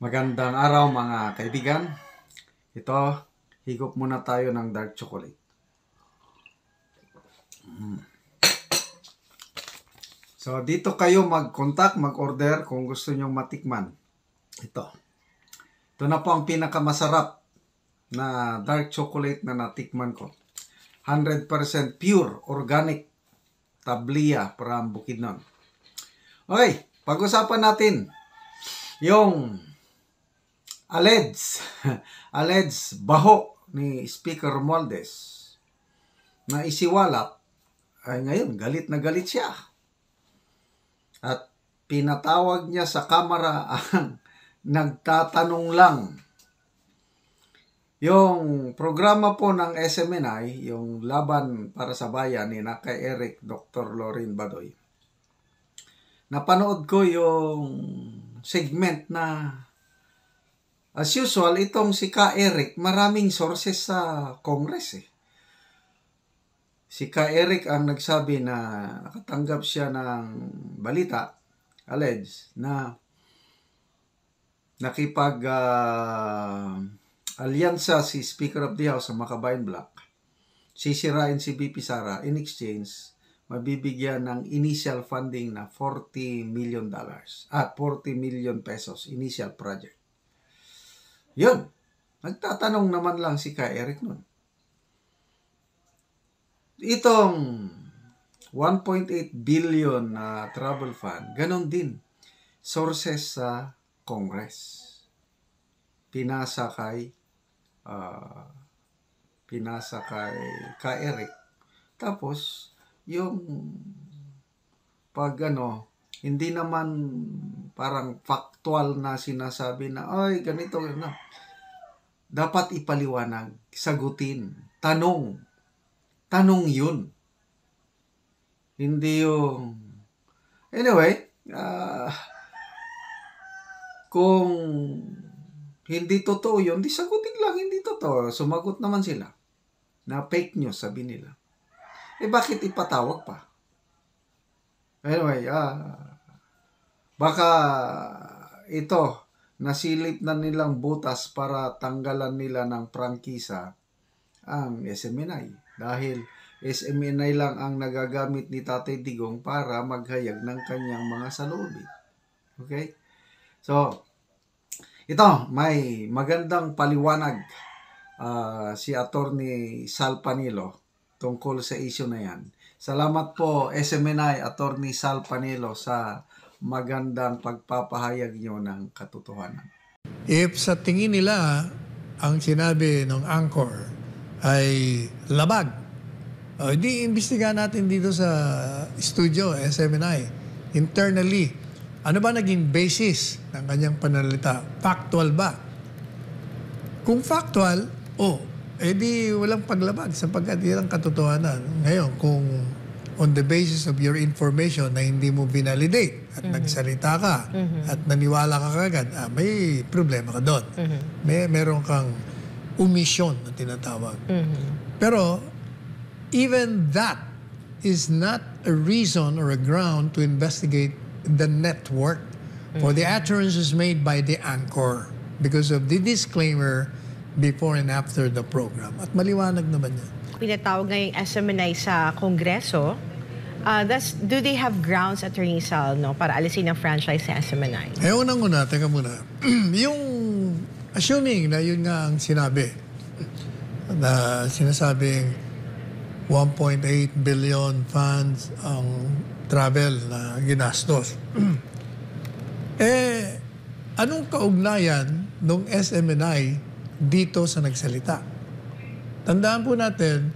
Magandang araw mga kaibigan. Ito, higop muna tayo ng dark chocolate. So, dito kayo mag-contact, mag-order kung gusto nyong matikman. Ito na po ang pinakamasarap na dark chocolate na natikman ko. 100% pure, organic, tablia from Bukidnon. Okay, pag-usapan natin yung alleged baho ni Speaker Romualdez na isiwalat. Ay ngayon, galit na galit siya. At pinatawag niya sa kamera ang nagtatanong lang. Yung programa po ng SMNI, yung Laban para sa Bayan ni kay Eric, Dr. Lorin Badoy. Napanood ko yung segment na as usual, itong si Ka Eric, maraming sources sa Congress eh. Si Ka Eric ang nagsabi na nakatanggap siya ng balita, alleged, na nakipag-alyansa si Speaker of the House sa Makabayan Bloc. Sisirain si BP Sara, in exchange, mabibigyan ng initial funding na $40 million. 40 million pesos, initial project. Yun. Nagtatanong naman lang si Ka Eric nun. Itong 1.8 billion na travel fund, ganon din. Sources sa Congress. Pinasa kay Ka Eric. Tapos, yung hindi naman parang factual na sinasabi na, ay, ganito, na. Dapat ipaliwanag, sagutin, tanong yun. Hindi yung... Anyway, kung hindi totoo yun, di sagutin lang, hindi totoo. Sumagot naman sila na fake news, sabi nila. Bakit ipatawag pa? Anyway, baka ito, nasilip na nilang butas para tanggalan nila ng prangkisa ang SMNI. Dahil SMNI lang ang nagagamit ni Tatay Digong para maghayag ng kanyang mga saloobin. Okay? So, ito, may magandang paliwanag si Attorney Sal Panilo tungkol sa issue na yan. Salamat po SMNI Attorney Sal Panilo sa magandang pagpapahayag nyo ng katotohanan. If sa tingin nila ang sinabi ng anchor ay labag, di imbestigahan natin dito sa studio, SMNI, internally. Ano ba naging basis ng kanyang pananalita? Factual ba? Kung factual, di walang paglabag sapagkat yan ang katotohanan. Ngayon, kung on the basis of your information na hindi mo binalidate at nagsalita ka at naniwala ka kagad, may problema ka doon. Meron kang omission na tinatawag. Pero, even that is not a reason or a ground to investigate the network for the utterances made by the anchor because of the disclaimer before and after the program. At maliwanag naman yan. Pinatawag ngayong SMNI sa Kongreso. Do they have grounds, Attorney Sal, para alisin ang franchise sa SMNI? Unang-una, teka muna. Yung assuming na yun nga ang sinabi, na sinasabing 1.8 billion funds ang travel na ginastos. Anong kaugnayan ng SMNI dito sa nagsalita? Tandaan po natin,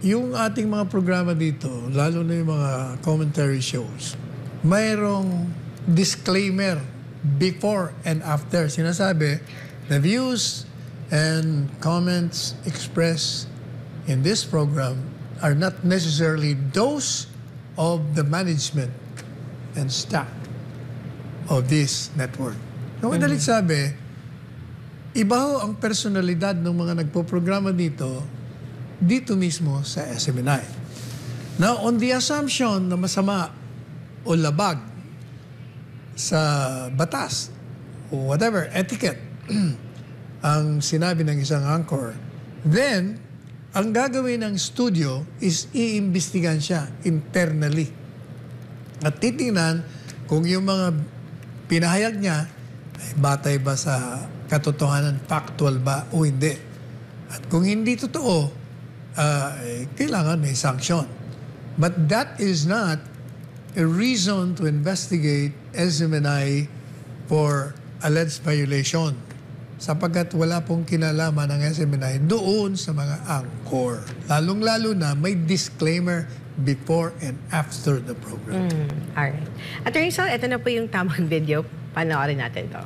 yung ating mga programa dito, lalo na yung mga commentary shows, mayroong disclaimer before and after. Sinasabi, the views and comments expressed in this program are not necessarily those of the management and staff of this network. Yung madalit sabi, iba ho ang personalidad ng mga nagpo-programa dito mismo sa SMNI. Now, on the assumption na masama o labag sa batas whatever, etiquette ang sinabi ng isang anchor, then, ang gagawin ng studio is iimbestigan siya internally. At titingnan kung yung mga pinahayag niya ay batay ba sa katotohanan, factual ba o hindi. At kung hindi totoo, kailangan may sanction. But that is not a reason to investigate SMNI for alleged violation, sapagkat wala pong kinalaman ng SMNI doon sa mga anchor. Lalong-lalo na may disclaimer before and after the program. Alright. Attorney Sal, ito na po yung tamang video. Panoorin natin to.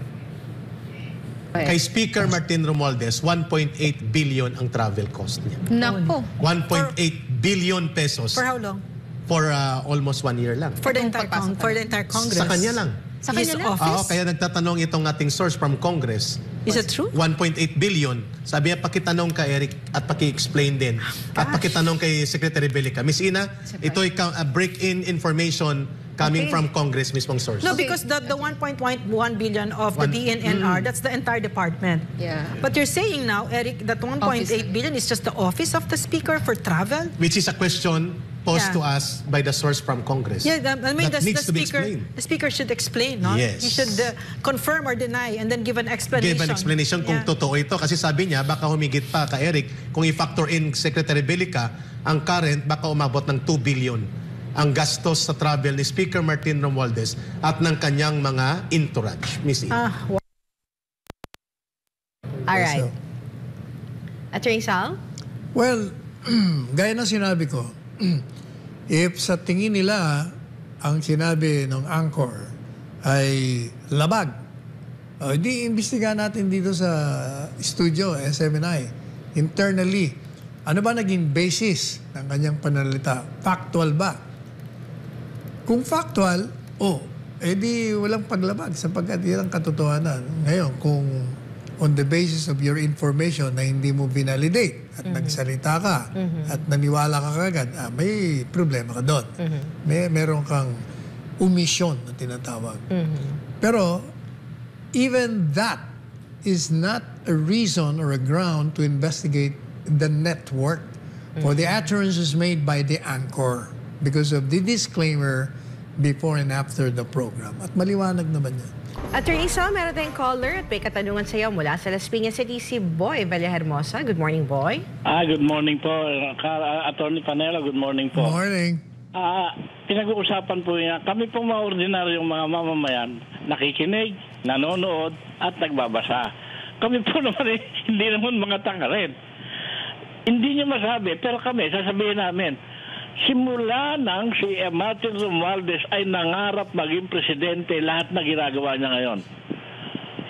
Kay Speaker Martin Romualdez, 1.8 billion ang travel cost niya. Nako. 1.8 billion pesos. For how long? For almost 1 year lang. For the entire Congress? Sa kanya lang. Sa kanya lang? Oo, kaya nagtatanong itong ating source from Congress. Is it true? 1.8 billion. Sabi niya, pakitanong ka, Eric, at paki-explain din. At pakitanong kay Secretary Belica. Miss Ina, ito'y break-in information coming from Congress mismong source. No, because the 1.1 billion of the DNNR, that's the entire department. Yeah. But you're saying now, Eric, that 1.8 billion is just the office of the Speaker for travel? Which is a question posed to us by the source from Congress. Yeah, I mean, that needs to be the Speaker should explain, no? Yes. He should confirm or deny and then give an explanation. Give an explanation kung totoo ito. Kasi sabi niya, baka humigit pa ka Eric, kung i-factor in Secretary Belica, ang current baka umabot ng 2 billion ang gastos sa travel ni Speaker Martin Romualdez at ng kanyang mga entourage. Miss E. Alright. Attorney Sal? Well, gaya na sinabi ko, if sa tingin nila ang sinabi ng anchor ay labag, di imbestigahan natin dito sa studio, SMNI, internally. Ano ba naging basis ng kanyang panalita? Factual ba? Kung factual, di walang paglabag sapagkat yan ang katotohanan. Ngayon, kung on the basis of your information na hindi mo binalidate at nagsalita ka at naniwala ka kagad, may problema ka doon. Meron kang omission na tinatawag. Pero, even that is not a reason or a ground to investigate the network for the utterances made by the anchor because of the disclaimer before and after the program. At maliwanag naman yan. Attorney Sal, meron tayong caller at may katanungan sa iyo mula sa Las Piñas City, si Boy Villahermosa. Good morning, Boy. Good morning po. Attorney Panelo, good morning po. Morning. Pinag-uusapan po niya, kami po mga ordinaryong mga mamamayan, nakikinig, nanonood, at nagbabasa. Kami po naman hindi naman mga tanggalin. Hindi niyo masabi, pero kami, sasabihin namin, simula nang si Martin Romualdez ay nangarap maging presidente, lahat na ginagawa niya ngayon.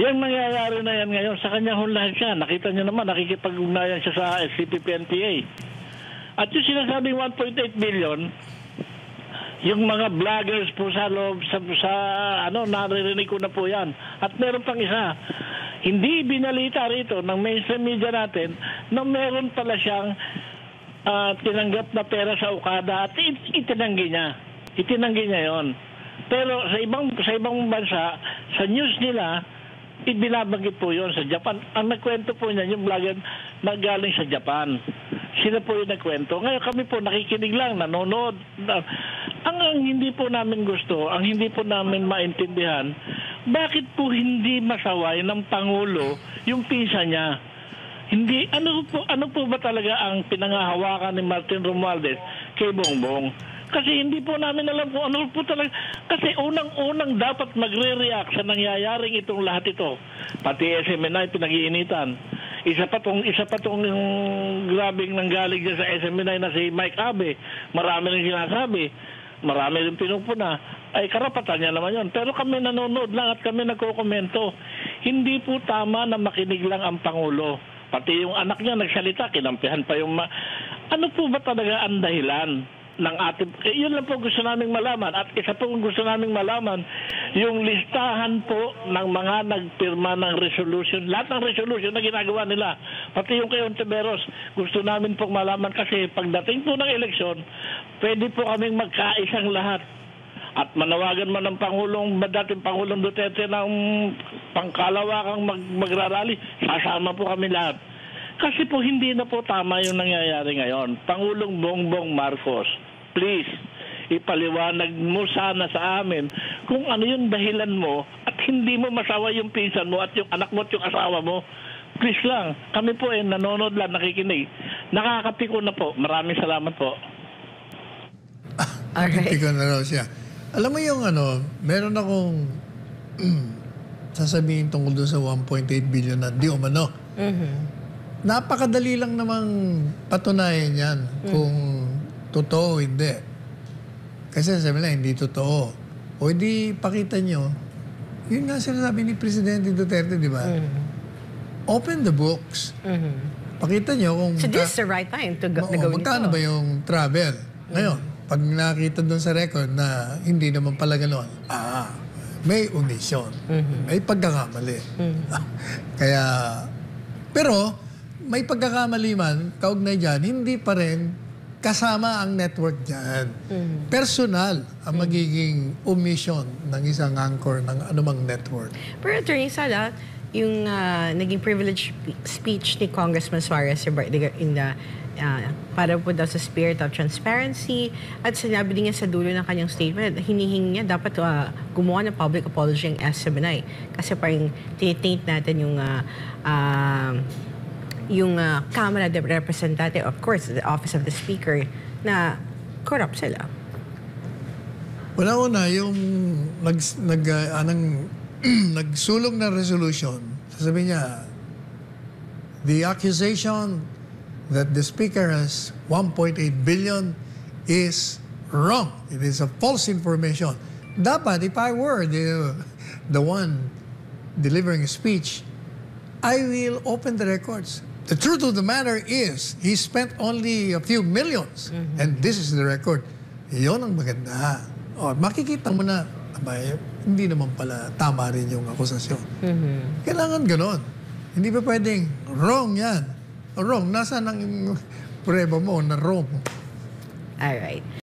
Yung nangyayari na yan ngayon, sa kanya lahat siya. Nakita niyo naman, nakikipag-ugnayan siya sa SCP-PNPA. At yung sinasabing 1.8 billion, yung mga vloggers po sa loob, naririnig ko na po yan. At meron pang isa, hindi binalita rito ng mainstream media natin na meron pala siyang tinanggap na pera sa Okada at itinanggi niya. Itinanggi niya yon. Pero sa ibang bansa, sa news nila, ibinabanggit po yon sa Japan. Ang nagkwento po niya, yung vlogger na galing sa Japan. Sila po yung nagkwento. Ngayon kami po nakikinig lang, nanonood. Ang hindi po namin gusto, ang hindi po namin maintindihan, bakit po hindi masaway ng Pangulo yung pinsa niya? Hindi, ano po ba talaga ang pinangahawakan ni Martin Romualdez kay Bongbong? Kasi hindi po namin alam kung ano po talaga. Kasi unang-unang dapat magre-react sa nangyayaring itong lahat ito. Pati SMNI pinag-iinitan. Isa pa tong grabing nanggaling dyan sa SMNI na si Mike Abe. Marami rin sinasabi. Marami rin pinupuna. Ay karapatan niya naman yun. Pero kami nanonood lang at kami nagkokomento. Hindi po tama na makinig lang ang Pangulo. Pati yung anak niya nagsalita, kinampihan pa yung... Ano po ba talaga ang dahilan ng ating... Yun lang po gusto naming malaman. At isa po gusto naming malaman, yung listahan po ng mga nagpirma ng resolution. Lahat ng resolution na ginagawa nila. Pati yung kay Ontiveros, gusto namin pong malaman kasi pagdating po ng eleksyon, pwede po kaming magkaisang lahat. at manawagan man ng dating Pangulong Duterte ng pangkalawakang magrarally, sasama po kami lahat. Kasi po hindi na po tama yung nangyayari ngayon. Pangulong Bongbong Marcos, please, ipaliwanag mo sana sa amin kung ano yung dahilan mo at hindi mo masawa yung pinsan mo at yung anak mo at yung asawa mo. Please lang, kami po nanonood lang, nakikinig. Nakakapiko na po. Maraming salamat po. Alright. Piko na raw siya. Alam mo yung meron akong sasabihin tungkol doon sa 1.8 billion na di umano. Napakadali lang namang patunayan yan kung totoo o hindi. Kasi sabi na, hindi totoo. O hindi pakita nyo, yun nga sinasabi ni Presidente Duterte, di ba? Open the books. Pakita nyo kung... So this is the right time to go into. Magkano ba yung travel? Ngayon, pag nakita doon sa record na hindi naman pala gano'n, may omission. May pagkakamali. Kaya, pero, may pagkakamali man, kaugnay dyan, hindi pa rin kasama ang network dyan. Personal ang magiging omission ng isang anchor ng anumang network. Pero Attorney Sala, yung naging privilege speech ni Congressman Suarez para po daw sa spirit of transparency at sinabi din niya sa dulo ng kanyang statement, hinihingi niya dapat gumawa ng public apology ang SMNI kasi parang tinitaint natin yung Kamara de Representative, of course, the Office of the Speaker, na corrupt sila. Una-una, yung nagsulong na resolution, sasabihin niya, the accusation that the Speaker has 1.8 billion is wrong. It is a false information. Dapat, if I were the one delivering a speech, I will open the records. The truth of the matter is, he spent only a few millions. And this is the record. Iyon ang maganda. Makikita mo na, hindi naman pala tama rin yung akusasyon. Kailangan ganon. Hindi pa pwedeng, wrong yan. Wrong. Nasaan ang prueba mo na wrong? Alright.